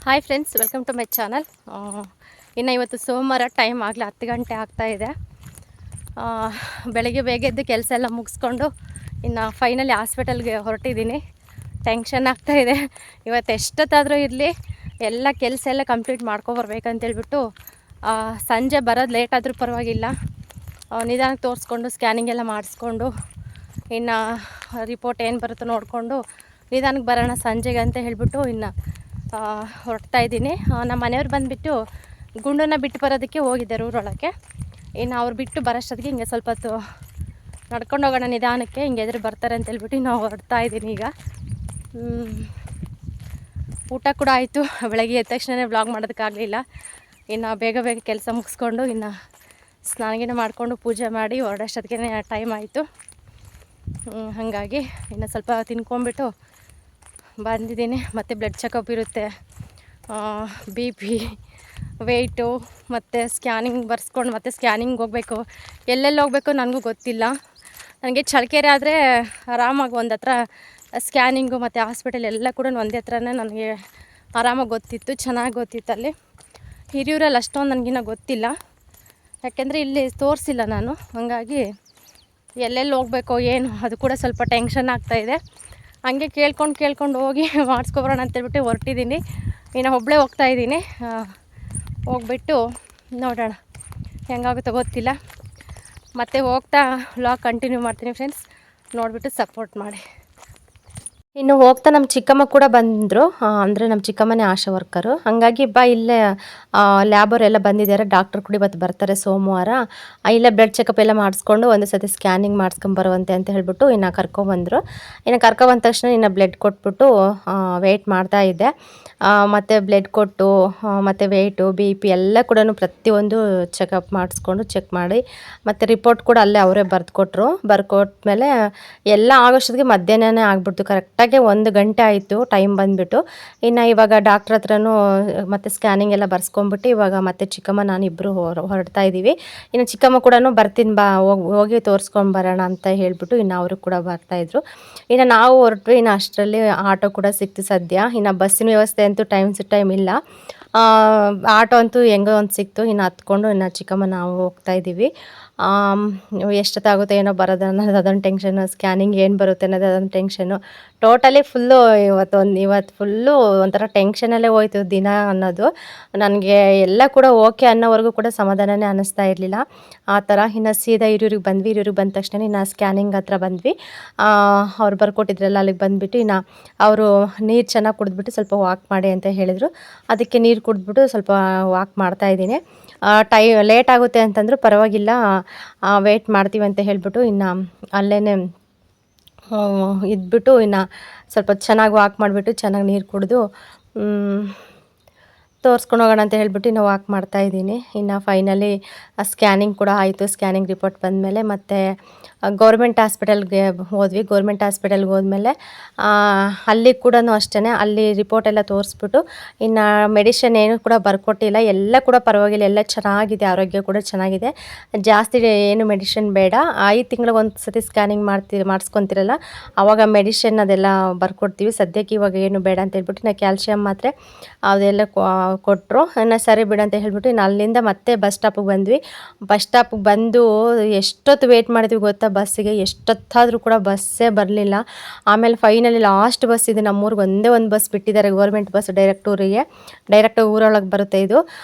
Hi friends, welcome to my channel. ಇನ್ನು ಇವತ್ತು ಸೋಮವಾರ, ಟೈಮ್ ಆಗಲಿ 10 ಗಂಟೆ ಆಗ್ತಾಯಿದೆ. ಬೆಳಗ್ಗೆ ಬೇಗ ಎದ್ದು ಕೆಲಸ ಎಲ್ಲ ಮುಗಿಸ್ಕೊಂಡು ಇನ್ನು ಫೈನಲಿ ಹಾಸ್ಪಿಟಲ್ಗೆ ಹೊರಟಿದ್ದೀನಿ. ಟೆನ್ಷನ್ ಆಗ್ತಾಯಿದೆ. ಇವತ್ತು ಎಷ್ಟೊತ್ತಾದರೂ ಇರಲಿ ಎಲ್ಲ ಕೆಲಸ ಎಲ್ಲ ಕಂಪ್ಲೀಟ್ ಮಾಡ್ಕೊಬರ್ಬೇಕಂತೇಳ್ಬಿಟ್ಟು ಸಂಜೆ ಬರೋದು ಲೇಟ್ ಆದರೂ ಪರವಾಗಿಲ್ಲ, ನಿಧಾನಕ್ಕೆ ತೋರಿಸ್ಕೊಂಡು ಸ್ಕ್ಯಾನಿಂಗ್ ಎಲ್ಲ ಮಾಡಿಸ್ಕೊಂಡು ಇನ್ನು ರಿಪೋರ್ಟ್ ಏನು ಬರುತ್ತೋ ನೋಡಿಕೊಂಡು ನಿಧಾನಕ್ಕೆ ಬರೋಣ ಸಂಜೆಗೆ ಅಂತ ಹೇಳಿಬಿಟ್ಟು ಇನ್ನು ಹೊರಡ್ತಾ ಇದ್ದೀನಿ. ನಮ್ಮ ಮನೆಯವ್ರು ಬಂದುಬಿಟ್ಟು ಗುಂಡನ್ನ ಬಿಟ್ಟು ಬರೋದಕ್ಕೆ ಹೋಗಿದ್ದಾರೆ ಊರೊಳಗೆ. ಇನ್ನು ಅವ್ರು ಬಿಟ್ಟು ಬರೋಷ್ಟೊತ್ತಿಗೆ ಹಿಂಗೆ ಸ್ವಲ್ಪ ಹೊತ್ತು ನಡ್ಕೊಂಡು ಹೋಗೋಣ ನಿಧಾನಕ್ಕೆ, ಹಿಂಗೆ ಎದುರು ಬರ್ತಾರೆ ಅಂತ ಹೇಳ್ಬಿಟ್ಟು ನಾವು ಹೊರಡ್ತಾ ಇದ್ದೀನಿ. ಈಗ ಊಟ ಕೂಡ ಆಯಿತು. ಬೆಳಗ್ಗೆ ಎದ್ದ ತಕ್ಷಣವೇ ಬ್ಲಾಗ್ ಮಾಡೋದಕ್ಕಾಗಲಿಲ್ಲ. ಇನ್ನು ಬೇಗ ಬೇಗ ಕೆಲಸ ಮುಗಿಸ್ಕೊಂಡು ಇನ್ನು ಸ್ನಾನ ಮಾಡಿಕೊಂಡು ಪೂಜೆ ಮಾಡಿ ಹೊರಡೋಷ್ಟೊತ್ತಿಗೆ ಟೈಮ್ ಆಯಿತು. ಹಾಗಾಗಿ ಇನ್ನು ಸ್ವಲ್ಪ ತಿನ್ಕೊಂಬಿಟ್ಟು ಬಂದಿದ್ದೀನಿ. ಮತ್ತು ಬ್ಲಡ್ ಚೆಕಪ್ ಇರುತ್ತೆ, BP, ವೆಯ್ಟು, ಮತ್ತು ಸ್ಕ್ಯಾನಿಂಗ್ ಬರ್ಸ್ಕೊಂಡು ಮತ್ತೆ ಸ್ಕ್ಯಾನಿಂಗ್ ಹೋಗಬೇಕು. ಎಲ್ಲೆಲ್ಲಿ ಹೋಗಬೇಕು ನನಗೂ ಗೊತ್ತಿಲ್ಲ. ನನಗೆ ಚಳ್ಳಕೆರೆ ಆದರೆ ಆರಾಮಾಗಿ ಒಂದು ಹತ್ರ ಸ್ಕ್ಯಾನಿಂಗು ಮತ್ತು ಹಾಸ್ಪಿಟಲ್ ಎಲ್ಲ ಕೂಡ ಒಂದೇ ಹತ್ರನೇ ನನಗೆ ಆರಾಮಾಗಿ ಗೊತ್ತಿತ್ತು, ಚೆನ್ನಾಗಿ ಗೊತ್ತಿತ್ತು. ಅಲ್ಲಿ ಹಿರಿಯೂರಲ್ಲಿ ಅಷ್ಟೊಂದು ನನಗಿನ್ನ ಗೊತ್ತಿಲ್ಲ, ಯಾಕೆಂದರೆ ಇಲ್ಲಿ ತೋರಿಸಿಲ್ಲ ನಾನು. ಹಾಗಾಗಿ ಎಲ್ಲೆಲ್ಲಿ ಹೋಗಬೇಕು ಏನು ಅದು ಕೂಡ ಸ್ವಲ್ಪ ಟೆನ್ಷನ್ ಆಗ್ತಾಯಿದೆ. ಹಂಗೆ ಕೇಳ್ಕೊಂಡು ಹೋಗಿ ಮಾಡಿಸ್ಕೊಬರೋಣ ಅಂತೇಳ್ಬಿಟ್ಟು ಹೊರಟಿದ್ದೀನಿ. ಇನ್ನು ಒಬ್ಬಳೇ ಹೋಗ್ತಾಯಿದ್ದೀನಿ. ಹೋಗ್ಬಿಟ್ಟು ನೋಡೋಣ ಹೆಂಗಾಗುತ್ತೋ ಗೊತ್ತಿಲ್ಲ. ಮತ್ತೆ ಹೋಗ್ತಾ ವ್ಲಾಗ್ ಕಂಟಿನ್ಯೂ ಮಾಡ್ತೀನಿ ಫ್ರೆಂಡ್ಸ್, ನೋಡಿಬಿಟ್ಟು ಸಪೋರ್ಟ್ ಮಾಡಿ. ಇನ್ನು ಹೋಗ್ತಾ ನಮ್ಮ ಚಿಕ್ಕಮ್ಮ ಕೂಡ ಬಂದರು. ಅಂದರೆ ನಮ್ಮ ಚಿಕ್ಕಮ್ಮನೇ ಆಶಾ ವರ್ಕರು. ಹಾಗಾಗಿ ಇಲ್ಲೇ ಲ್ಯಾಬರೆಲ್ಲ ಬಂದಿದ್ದಾರೆ. ಡಾಕ್ಟರ್ ಕೂಡ ಇವತ್ತು ಬರ್ತಾರೆ ಸೋಮವಾರ. ಇಲ್ಲೇ ಬ್ಲಡ್ ಚೆಕಪ್ ಎಲ್ಲ ಮಾಡಿಸ್ಕೊಂಡು ಒಂದು ಸತಿ ಸ್ಕ್ಯಾನಿಂಗ್ ಮಾಡಿಸ್ಕೊಂಬರುವಂತೆ ಅಂತ ಹೇಳ್ಬಿಟ್ಟು ಇನ್ನು ಕರ್ಕೊಬಂದರು. ಇನ್ನು ಕರ್ಕೊಬಂದ ತಕ್ಷಣ ಇನ್ನು ಬ್ಲಡ್ ಕೊಟ್ಬಿಟ್ಟು ವೆಯ್ಟ್ ಮಾಡ್ತಾ ಇದ್ದೆ. ಮತ್ತು ಬ್ಲಡ್ ಕೊಟ್ಟು ಮತ್ತು ವೆಯ್ಟು BP ಎಲ್ಲ ಕೂಡ ಪ್ರತಿಯೊಂದು ಚೆಕಪ್ ಮಾಡಿಸ್ಕೊಂಡು ಚೆಕ್ ಮಾಡಿ ಮತ್ತು ರಿಪೋರ್ಟ್ ಕೂಡ ಅಲ್ಲೇ ಅವರೇ ಬರೆದುಕೊಟ್ರು. ಬರ್ಕೊಟ್ಮೇಲೆ ಎಲ್ಲ ಆಗೋಷ್ಟೊತ್ತಿಗೆ ಮಧ್ಯಾಹ್ನನೇ ಆಗಿಬಿಡ್ತು. ಕರೆಕ್ಟಾಗಿ 1 ಗಂಟೆ ಆಯಿತು ಟೈಮ್ ಬಂದುಬಿಟ್ಟು. ಇನ್ನು ಇವಾಗ ಡಾಕ್ಟ್ರ್ ಹತ್ರನೂ ಮತ್ತು ಸ್ಕ್ಯಾನಿಂಗ್ ಎಲ್ಲ ಬರ್ಸ್ಕೊಂಬಿಟ್ಟು ಇವಾಗ ಮತ್ತೆ ಚಿಕ್ಕಮ್ಮ ನಾನು ಇಬ್ಬರು ಹೊರಡ್ತಾ ಇದ್ದೀವಿ. ಇನ್ನು ಚಿಕ್ಕಮ್ಮ ಕೂಡ ಬರ್ತೀನಿ ಬಾ, ಹೋಗಿ ತೋರಿಸ್ಕೊಂಡು ಬರೋಣ ಅಂತ ಹೇಳಿಬಿಟ್ಟು ಇನ್ನು ಅವರು ಕೂಡ ಬರ್ತಾಯಿದ್ರು. ಇನ್ನು ನಾವು ಹೊರಟ್ವಿ. ಇನ್ನು ಅಷ್ಟರಲ್ಲಿ ಆಟೋ ಕೂಡ ಸಿಕ್ತು ಸದ್ಯ. ಇನ್ನು ಬಸ್ಸಿನ ವ್ಯವಸ್ಥೆ ಅಂತೂ ಟೈಮ್ ಇಲ್ಲ. ಆಟೋ ಅಂತೂ ಹೆಂಗೋ ಒಂದು ಸಿಕ್ತು. ಇನ್ನು ಹತ್ಕೊಂಡು ಇನ್ನು ಚಿಕ್ಕಮ್ಮ ನಾವು ಹೋಗ್ತಾಯಿದ್ದೀವಿ. ಎಷ್ಟೊತ್ತಾಗುತ್ತೆ ಏನೋ ಬರೋದು ಅನ್ನೋದು ಅದೊಂದು ಟೆನ್ಷನು, ಸ್ಕ್ಯಾನಿಂಗ್ ಏನು ಬರುತ್ತೆ ಅನ್ನೋದು ಅದೊಂದು ಟೆನ್ಷನು. ಟೋಟಲಿ ಫುಲ್ಲು ಇವತ್ತು ಫುಲ್ಲು ಒಂಥರ ಟೆನ್ಷನಲ್ಲೇ ಹೋಯ್ತು ದಿನ ಅನ್ನೋದು. ನನಗೆ ಎಲ್ಲ ಕೂಡ ಓಕೆ ಅನ್ನೋವರೆಗೂ ಕೂಡ ಸಮಾಧಾನನೇ ಅನ್ನಿಸ್ತಾ ಇರಲಿಲ್ಲ ಆ ಥರ. ಇನ್ನು ಸೀದಾ ಹಿರಿಯೂರಿಗೆ ಬಂದ್ವಿ. ಹಿರಿಯೂರಿಗೆ ಬಂದ ತಕ್ಷಣ ಇನ್ನು ಸ್ಕ್ಯಾನಿಂಗ್ ಹತ್ರ ಬಂದ್ವಿ. ಅವ್ರು ಬರ್ಕೊಟ್ಟಿದ್ರಲ್ಲ ಅಲ್ಲಿಗೆ ಬಂದುಬಿಟ್ಟು ಇನ್ನು ಅವರು ನೀರು ಚೆನ್ನಾಗಿ ಕುಡಿದ್ಬಿಟ್ಟು ಸ್ವಲ್ಪ ವಾಕ್ ಮಾಡಿ ಅಂತ ಹೇಳಿದರು. ಅದಕ್ಕೆ ನೀರು ಕುಡಿದ್ಬಿಟ್ಟು ಸ್ವಲ್ಪ ವಾಕ್ ಮಾಡ್ತಾಯಿದ್ದೀನಿ. ಲೇಟ್ ಆಗುತ್ತೆ ಅಂತಂದರೂ ಪರವಾಗಿಲ್ಲ, ವೆಯ್ಟ್ ಮಾಡ್ತೀವಿ ಅಂತ ಹೇಳಿಬಿಟ್ಟು ಇನ್ನು ಅಲ್ಲೇ ಇದ್ಬಿಟ್ಟು ಇನ್ನು ಸ್ವಲ್ಪ ಚೆನ್ನಾಗಿ ವಾಕ್ ಮಾಡಿಬಿಟ್ಟು ಚೆನ್ನಾಗಿ ನೀರು ಕುಡಿದು ತೋರಿಸ್ಕೊಂಡು ಹೋಗೋಣ ಅಂತ ಹೇಳ್ಬಿಟ್ಟು ಇನ್ನು ವಾಕ್ ಮಾಡ್ತಾಯಿದ್ದೀನಿ. ಇನ್ನು ಫೈನಲಿ ಸ್ಕ್ಯಾನಿಂಗ್ ಕೂಡ ಆಯಿತು. ಸ್ಕ್ಯಾನಿಂಗ್ ರಿಪೋರ್ಟ್ ಬಂದಮೇಲೆ ಮತ್ತು ಗೌರ್ಮೆಂಟ್ ಹಾಸ್ಪಿಟಲ್ಗೆ ಹೋದ್ವಿ. ಗೌರ್ಮೆಂಟ್ ಹಾಸ್ಪಿಟಲ್ಗೆ ಹೋದ್ಮೇಲೆ ಅಲ್ಲಿ ಕೂಡ ಅಷ್ಟೇ, ಅಲ್ಲಿ ರಿಪೋರ್ಟ್ ಎಲ್ಲ ತೋರಿಸ್ಬಿಟ್ಟು ಇನ್ನು ಮೆಡಿಷನ್ ಏನು ಕೂಡ ಬರ್ಕೊಟ್ಟಿಲ್ಲ. ಎಲ್ಲ ಕೂಡ ಪರವಾಗಿಲ್ಲ, ಎಲ್ಲ ಚೆನ್ನಾಗಿದೆ, ಆರೋಗ್ಯ ಕೂಡ ಚೆನ್ನಾಗಿದೆ. ಜಾಸ್ತಿ ಏನು ಮೆಡಿಷನ್ ಬೇಡ. 5 ತಿಂಗಳಿಗೆ ಒಂದು ಸತಿ ಸ್ಕ್ಯಾನಿಂಗ್ ಮಾಡಿಸ್ಕೊತಿರಲ್ಲ, ಆವಾಗ ಮೆಡಿಷನ್ ಅದೆಲ್ಲ ಬರ್ಕೊಡ್ತೀವಿ. ಸದ್ಯಕ್ಕೆ ಇವಾಗ ಏನು ಬೇಡ ಅಂತ ಹೇಳ್ಬಿಟ್ಟು ನಾವು ಕ್ಯಾಲ್ಶಿಯಮ್ ಮಾತ್ರೆ ಅದೆಲ್ಲ ಕೊಟ್ಟರು. ಇನ್ನು ಸರಿ ಬಿಡು ಅಂತ ಹೇಳ್ಬಿಟ್ಟು ಇನ್ನು ಅಲ್ಲಿಂದ ಮತ್ತೆ ಬಸ್ ಸ್ಟಾಪಿಗೆ ಬಂದ್ವಿ. ಬಸ್ ಸ್ಟಾಪಿಗೆ ಬಂದು ಎಷ್ಟೊತ್ತು ವೆಯ್ಟ್ ಮಾಡಿದ್ವಿ ಗೊತ್ತಾ ಬಸ್ಸಿಗೆ. ಎಷ್ಟೊತ್ತಾದರೂ ಕೂಡ ಬಸ್ಸೇ ಬರಲಿಲ್ಲ. ಆಮೇಲೆ ಫೈನಲಿ ಲಾಸ್ಟ್ ಬಸ್ ಇದೆ ನಮ್ಮೂರಿಗೆ, ಒಂದೇ ಒಂದು ಬಸ್ ಬಿಟ್ಟಿದ್ದಾರೆ, ಗೌರ್ಮೆಂಟ್ ಬಸ್ ಡೈರೆಕ್ಟ್ ಊರೊಳಗೆ ಬರುತ್ತೆ ಇದು.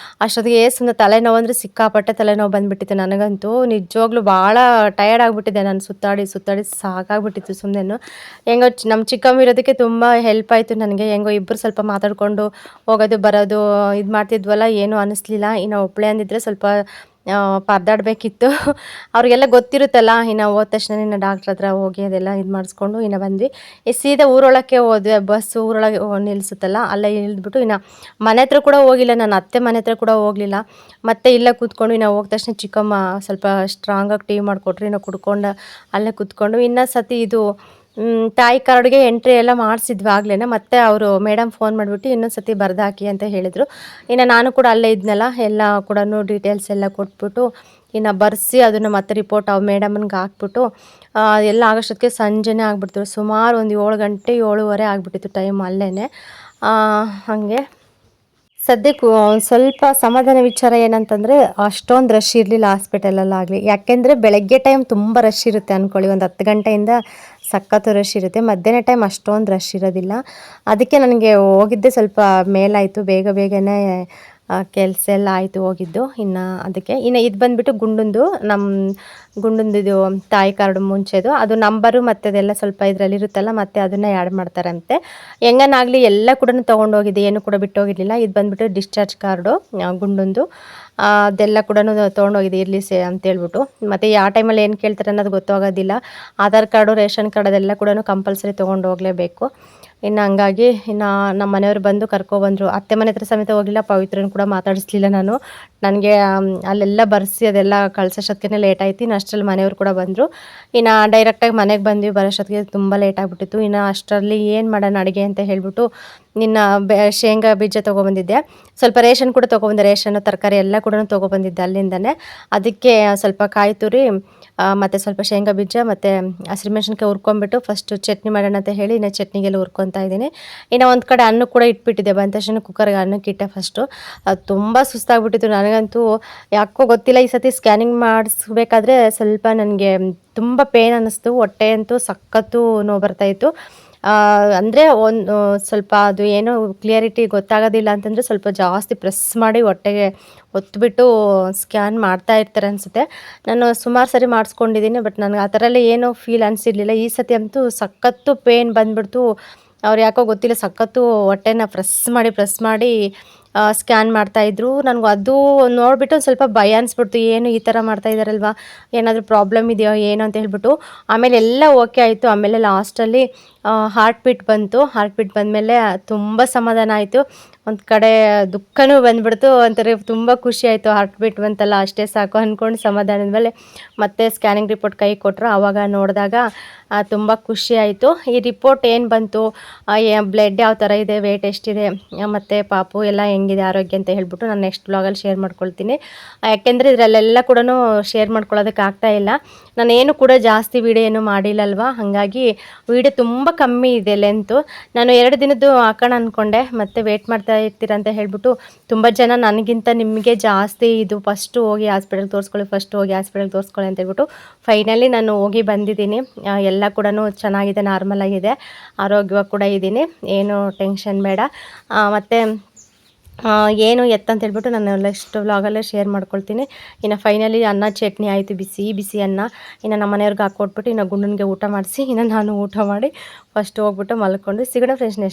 ಅಷ್ಟೊತ್ತಿಗೆ ಸುಮ್ಮನೆ ತಲೆನೋವು ಅಂದರೆ ಸಿಕ್ಕಾಪಟ್ಟೆ ತಲೆನೋವು ಬಂದುಬಿಟ್ಟಿತ್ತು ನನಗಂತೂ. ನಿಜವಾಗ್ಲೂ ಭಾಳ ಟಯರ್ಡ್ ಆಗಿಬಿಟ್ಟಿದೆ. ನಾನು ಸುತ್ತಾಡಿ ಸಾಕಾಗ್ಬಿಟ್ಟಿತ್ತು. ಸುಮ್ಮನೆ ಹೆಂಗೋ ನಮ್ಮ ಚಿಕ್ಕಮ್ಮ ಇರೋದಕ್ಕೆ ತುಂಬ ಹೆಲ್ಪ್ ಆಯಿತು ನನಗೆ. ಹೆಂಗೋ ಇಬ್ಬರು ಸ್ವಲ್ಪ ಮಾತಾಡಿಕೊಂಡು ಹೋಗೋದು ಬರೋದು ಇದು ಮಾಡ್ತಿದ್ವಲ್ಲ, ಏನೂ ಅನ್ನಿಸ್ಲಿಲ್ಲ. ಇನ್ನು ಒಬ್ಬಳೇ ಅಂದಿದ್ರೆ ಸ್ವಲ್ಪ ಪರದಾಡಬೇಕಿತ್ತು. ಅವ್ರಿಗೆಲ್ಲ ಗೊತ್ತಿರುತ್ತಲ್ಲ. ಇನ್ನು ಹೋದ ತಕ್ಷಣ ಇನ್ನು ಡಾಕ್ಟ್ರ್ ಹತ್ರ ಹೋಗಿ ಅದೆಲ್ಲ ಇದು ಮಾಡಿಸ್ಕೊಂಡು ಇನ್ನು ಬಂದ್ವಿ. ಸೀದಾ ಊರೊಳಕ್ಕೆ ಹೋದ್ವಿ. ಬಸ್ ಊರೊಳಗೆ ನಿಲ್ಲಿಸುತ್ತಲ್ಲ, ಅಲ್ಲೇ ಇಳಿದ್ಬಿಟ್ಟು ಇನ್ನು ಮನೆ ಹತ್ರ ಕೂಡ ಹೋಗಿಲ್ಲ. ನಾನು ಅತ್ತೆ ಮನೆ ಹತ್ರ ಕೂಡ ಹೋಗಲಿಲ್ಲ. ಮತ್ತೆ ಇಲ್ಲೇ ಕೂತ್ಕೊಂಡು ಇನ್ನು ಹೋದ ತಕ್ಷಣ ಚಿಕ್ಕಮ್ಮ ಸ್ವಲ್ಪ ಸ್ಟ್ರಾಂಗಾಗಿ ಟೀ ಮಾಡಿಕೊಟ್ರು. ಇನ್ನು ಕುಡ್ಕೊಂಡು ಅಲ್ಲೇ ಕೂತ್ಕೊಂಡು ಇನ್ನೂ ಸತಿ ಇದು ತಾಯಿ ಕಾರ್ಡ್ಗೆ ಎಂಟ್ರಿ ಎಲ್ಲ ಮಾಡಿಸಿದ್ವಿ ಆಗಲೇ. ಮತ್ತು ಅವರು ಮೇಡಮ್ ಫೋನ್ ಮಾಡಿಬಿಟ್ಟು ಇನ್ನೊಂದು ಸತಿ ಬರ್ದಾಕಿ ಅಂತ ಹೇಳಿದರು. ಇನ್ನು ನಾನು ಕೂಡ ಅಲ್ಲೇ ಇದ್ನಲ್ಲ, ಎಲ್ಲ ಕೂಡ ಡೀಟೇಲ್ಸ್ ಎಲ್ಲ ಕೊಟ್ಬಿಟ್ಟು ಇನ್ನು ಬರೆಸಿ ಅದನ್ನು ಮತ್ತೆ ರಿಪೋರ್ಟ್ ಮೇಡಮ್ಗೆ ಹಾಕ್ಬಿಟ್ಟು ಎಲ್ಲ ಆಗೋಷ್ಟೊತ್ತಿಗೆ ಸಂಜೆನೇ ಆಗಿಬಿಡ್ತು. ಸುಮಾರು ಒಂದು 7 ಗಂಟೆ 7:30 ಆಗಿಬಿಟ್ಟಿತ್ತು ಟೈಮ್ ಅಲ್ಲೇ. ಹಾಗೆ ಸದ್ಯಕ್ಕೆ ಸ್ವಲ್ಪ ಸಮಾಧಾನ ವಿಚಾರ ಏನಂತಂದರೆ ಅಷ್ಟೊಂದು ರಶ್ ಇರಲಿಲ್ಲ ಹಾಸ್ಪಿಟಲಲ್ಲಾಗಲಿ. ಯಾಕೆಂದರೆ ಬೆಳಗ್ಗೆ ಟೈಮ್ ತುಂಬ ರಶ್ ಇರುತ್ತೆ ಅಂದ್ಕೊಳ್ಳಿ, ಒಂದು 10 ಗಂಟೆಯಿಂದ ಸಖತ್ತು ರಶ್ ಇರುತ್ತೆ. ಮಧ್ಯಾಹ್ನ ಟೈಮ್ ಅಷ್ಟೊಂದು ರಶ್ ಇರೋದಿಲ್ಲ. ಅದಕ್ಕೆ ನನಗೆ ಹೋಗಿದ್ದೆ ಸ್ವಲ್ಪ ಮೇಲಾಯಿತು, ಬೇಗ ಬೇಗನೆ ಕೆಲಸ ಎಲ್ಲ ಆಯಿತು ಹೋಗಿದ್ದು. ಇನ್ನು ಇದು ಬಂದುಬಿಟ್ಟು ನಮ್ಮ ಗುಂಡಂದು ಇದು ತಾಯಿ ಕಾರ್ಡು ಮುಂಚೆದು ಅದು ನಂಬರು ಮತ್ತು ಅದೆಲ್ಲ ಸ್ವಲ್ಪ ಇದರಲ್ಲಿ ಇರುತ್ತಲ್ಲ, ಮತ್ತು ಅದನ್ನು ಆ್ಯಡ್ ಮಾಡ್ತಾರಂತೆ. ಹೆಂಗನಾಗಲಿ ಎಲ್ಲ ಕೂಡ ತೊಗೊಂಡೋಗಿದ್ದೆ, ಏನು ಕೂಡ ಬಿಟ್ಟೋಗಿರಲಿಲ್ಲ. ಇದು ಬಂದುಬಿಟ್ಟು ಡಿಸ್ಚಾರ್ಜ್ ಕಾರ್ಡು ಗುಂಡಂದು, ಅದೆಲ್ಲ ಕೂಡ ತೊಗೊಂಡೋಗಿದೆ ಇರಲಿ ಅಂತೇಳ್ಬಿಟ್ಟು. ಮತ್ತು ಯಾವ ಟೈಮಲ್ಲಿ ಏನು ಕೇಳ್ತಾರೆ ಅನ್ನೋದು ಗೊತ್ತಾಗೋದಿಲ್ಲ. ಆಧಾರ್ ಕಾರ್ಡು, ರೇಷನ್ ಕಾರ್ಡ್ ಅದೆಲ್ಲ ಕೂಡ ಕಂಪಲ್ಸರಿ ತೊಗೊಂಡು ಹೋಗಲೇಬೇಕು. ಹಂಗಾಗಿ ನಮ್ಮ ಮನೆಯವರು ಬಂದು ಕರ್ಕೊಬಂದರು. ಅತ್ತೆ ಮನೆ ಹತ್ರ ಸಮೇತ ಹೋಗಲಿಲ್ಲ, ಪವಿತ್ರನ ಕೂಡ ಮಾತಾಡಿಸ್ಲಿಲ್ಲ ನಾನು. ನನಗೆ ಅಲ್ಲೆಲ್ಲ ಬರೆಸಿ ಅದೆಲ್ಲ ಕಳ್ಸೋಷ್ಟೊತ್ತಿಗೆ ಲೇಟ್ ಆಯಿತು. ಅಷ್ಟರಲ್ಲಿ ಮನೆಯವರು ಕೂಡ ಬಂದರು. ಡೈರೆಕ್ಟಾಗಿ ಮನೆಗೆ ಬಂದ್ವಿ. ಬರೋಷ್ಟೊತ್ತಿಗೆ ತುಂಬ ಲೇಟ್ ಆಗಿಬಿಟ್ಟಿತ್ತು. ಅಷ್ಟರಲ್ಲಿ ಏನು ಮಾಡೋಣ ಅಡುಗೆ ಅಂತ ಹೇಳಿಬಿಟ್ಟು ಶೇಂಗಾ ಬೀಜ ತೊಗೊಬಂದಿದ್ದೆ. ಸ್ವಲ್ಪ ರೇಷನ್ ಕೂಡ ತೊಗೊಬಂದೆ, ರೇಷನ್ನು ತರಕಾರಿ ಎಲ್ಲ ಕೂಡ ತೊಗೊಬಂದಿದ್ದೆ ಅಲ್ಲಿಂದನೇ. ಅದಕ್ಕೆ ಸ್ವಲ್ಪ ಕಾಯಿ ತುರಿ ಮತ್ತು ಸ್ವಲ್ಪ ಶೇಂಗಾ ಬೀಜ ಮತ್ತು ಹಸಿರುಮೆಣ್ಸಿನ್ಕಾಯಿ ಹುರ್ಕೊಂಬಿಟ್ಟು ಫಸ್ಟು ಚಟ್ನಿ ಮಾಡೋಣ ಅಂತ ಹೇಳಿ ಚಟ್ನಿಗೆಲ್ಲ ಹುರ್ಕೊತಾ ಇದ್ದೀನಿ. ಒಂದು ಕಡೆ ಅನ್ನ ಕೂಡ ಇಟ್ಬಿಟ್ಟಿದ್ದೆ. ಬಂದ ತಕ್ಷಣ ಕುಕ್ಕರ್ಗೆ ಅನ್ನಕ್ಕೆ ಇಟ್ಟೆ ಫಸ್ಟು. ಅದು ತುಂಬ ಸುಸ್ತಾಗ್ಬಿಟ್ಟಿತ್ತು ನನಗಂತೂ. ಯಾಕೋ ಗೊತ್ತಿಲ್ಲ, ಈ ಸತಿ ಸ್ಕ್ಯಾನಿಂಗ್ ಮಾಡಿಸ್ಬೇಕಾದ್ರೆ ಸ್ವಲ್ಪ ನನಗೆ ತುಂಬ ಪೇನ್ ಅನ್ನಿಸ್ತು. ಹೊಟ್ಟೆ ಅಂತೂ ಸಖತ್ತು ನೋವು ಬರ್ತಾಯಿತ್ತು. ಅಂದರೆ ಸ್ವಲ್ಪ ಅದು ಏನೋ ಕ್ಲಿಯರಿಟಿ ಗೊತ್ತಾಗೋದಿಲ್ಲ ಅಂತಂದರೆ ಸ್ವಲ್ಪ ಜಾಸ್ತಿ ಪ್ರೆಸ್ ಮಾಡಿ ಹೊಟ್ಟೆಗೆ ಒತ್ಬಿಟ್ಟು ಸ್ಕ್ಯಾನ್ ಮಾಡ್ತಾ ಇರ್ತಾರೆ ಅನಿಸುತ್ತೆ. ನಾನು ಸುಮಾರು ಸರಿ ಮಾಡಿಸ್ಕೊಂಡಿದ್ದೀನಿ, ಬಟ್ ನನಗೆ ಆ ಥರ ಎಲ್ಲ ಏನೂ ಫೀಲ್ ಅನಿಸಿರ್ಲಿಲ್ಲ. ಈ ಸತಿ ಅಂತೂ ಸಖತ್ತು ಪೇನ್ ಬಂದುಬಿಡ್ತು. ಅವ್ರು ಯಾಕೋ ಗೊತ್ತಿಲ್ಲ, ಸಖತ್ತು ಹೊಟ್ಟೆನ ಪ್ರೆಸ್ ಮಾಡಿ ಸ್ಕ್ಯಾನ್ ಮಾಡ್ತಾಯಿದ್ರು. ನನಗೂ ಅದು ನೋಡಿಬಿಟ್ಟು ಸ್ವಲ್ಪ ಭಯ ಅನಿಸ್ಬಿಡ್ತು, ಏನು ಈ ಥರ ಮಾಡ್ತಾಯಿದ್ದಾರಲ್ವ, ಏನಾದರೂ ಪ್ರಾಬ್ಲಮ್ ಇದೆಯೋ ಏನು ಅಂತ ಹೇಳ್ಬಿಟ್ಟು. ಆಮೇಲೆ ಎಲ್ಲ ಓಕೆ ಆಯಿತು. ಆಮೇಲೆ ಲಾಸ್ಟಲ್ಲಿ ಹಾರ್ಟ್ ಬೀಟ್ ಬಂತು. ಹಾರ್ಟ್ ಬೀಟ್ ಬಂದಮೇಲೆ ತುಂಬ ಸಮಾಧಾನ ಆಯಿತು. ಒಂದು ಕಡೆ ದುಃಖನೂ ಬಂದುಬಿಡ್ತು, ಒಂಥರ ತುಂಬ ಖುಷಿ ಆಯಿತು. ಹಾರ್ಟ್ ಬೀಟ್ ಬಂತಲ್ಲ ಅಷ್ಟೇ ಸಾಕು ಅಂದ್ಕೊಂಡು ಸಮಾಧಾನದ ಮೇಲೆ ಮತ್ತೆ ಸ್ಕ್ಯಾನಿಂಗ್ ರಿಪೋರ್ಟ್ ಕೈ ಕೊಟ್ಟರು. ಆವಾಗ ನೋಡಿದಾಗ ತುಂಬ ಖುಷಿ ಆಯಿತು. ಈ ರಿಪೋರ್ಟ್ ಏನು ಬಂತು, ಬ್ಲಡ್ ಯಾವ ಥರ ಇದೆ, ವೇಟ್ ಎಷ್ಟಿದೆ, ಮತ್ತು ಪಾಪು ಎಲ್ಲ ಹೆಂಗಿದೆ ಆರೋಗ್ಯ ಅಂತ ಹೇಳ್ಬಿಟ್ಟು ನಾನು ನೆಕ್ಸ್ಟ್ ಬ್ಲಾಗಲ್ಲಿ ಶೇರ್ ಮಾಡ್ಕೊಳ್ತೀನಿ. ಯಾಕೆಂದರೆ ಇದರಲ್ಲೆಲ್ಲ ಕೂಡ ಶೇರ್ ಮಾಡ್ಕೊಳ್ಳೋದಕ್ಕೆ ಆಗ್ತಾಯಿಲ್ಲ. ನಾನೇನು ಕೂಡ ಜಾಸ್ತಿ ವೀಡಿಯೋ ಏನು ಮಾಡಿಲ್ಲಲ್ವ, ಹಾಗಾಗಿ ವೀಡಿಯೋ ತುಂಬ ಕಮ್ಮಿ ಇದೆ ಲೆಂತು. ನಾನು 2 ದಿನದ್ದು ಹಾಕೋಣ ಅಂದ್ಕೊಂಡೆ, ಮತ್ತು ವೇಟ್ ಮಾಡ್ತಾ ಇರ್ತೀರ ಅಂತ ಹೇಳ್ಬಿಟ್ಟು ತುಂಬ ಜನ ನನಗಿಂತ ನಿಮಗೆ ಜಾಸ್ತಿ ಇದು ಫಸ್ಟು ಹೋಗಿ ಹಾಸ್ಪಿಟಲ್ಗೆ ತೋರಿಸ್ಕೊಳ್ಳಿ ಅಂತ ಹೇಳ್ಬಿಟ್ಟು ಫೈನಲಿ ನಾನು ಹೋಗಿ ಬಂದಿದ್ದೀನಿ. ಎಲ್ಲ ಕೂಡ ಚೆನ್ನಾಗಿದೆ, ನಾರ್ಮಲ್ ಆಗಿದೆ, ಆರೋಗ್ಯವಾಗಿ ಕೂಡ ಇದ್ದೀನಿ, ಏನು ಟೆನ್ಷನ್ ಬೇಡ. ಮತ್ತು ಏನು ಎತ್ತಂತ ಹೇಳ್ಬಿಟ್ಟು ನಾನು ನೆಕ್ಸ್ಟ್ ವ್ಲಾಗಲ್ಲೇ ಶೇರ್ ಮಾಡ್ಕೊಳ್ತೀನಿ. ಫೈನಲಿ ಅನ್ನ ಚಟ್ನಿ ಆಯಿತು, ಬಿಸಿ ಅನ್ನ. ನಮ್ಮ ಮನೆಯವ್ರಿಗೆ ಹಾಕ್ಕೊಟ್ಬಿಟ್ಟು ಗುಂಡನಿಗೆ ಊಟ ಮಾಡಿಸಿ ನಾನು ಊಟ ಮಾಡಿ ಫಸ್ಟ್ ಹೋಗ್ಬಿಟ್ಟು ಮಲ್ಕೊಂಡು ಸಿಗೋಣ ಫ್ರೆಂಡ್ಸ್ ನೆಕ್ಸ್ಟ್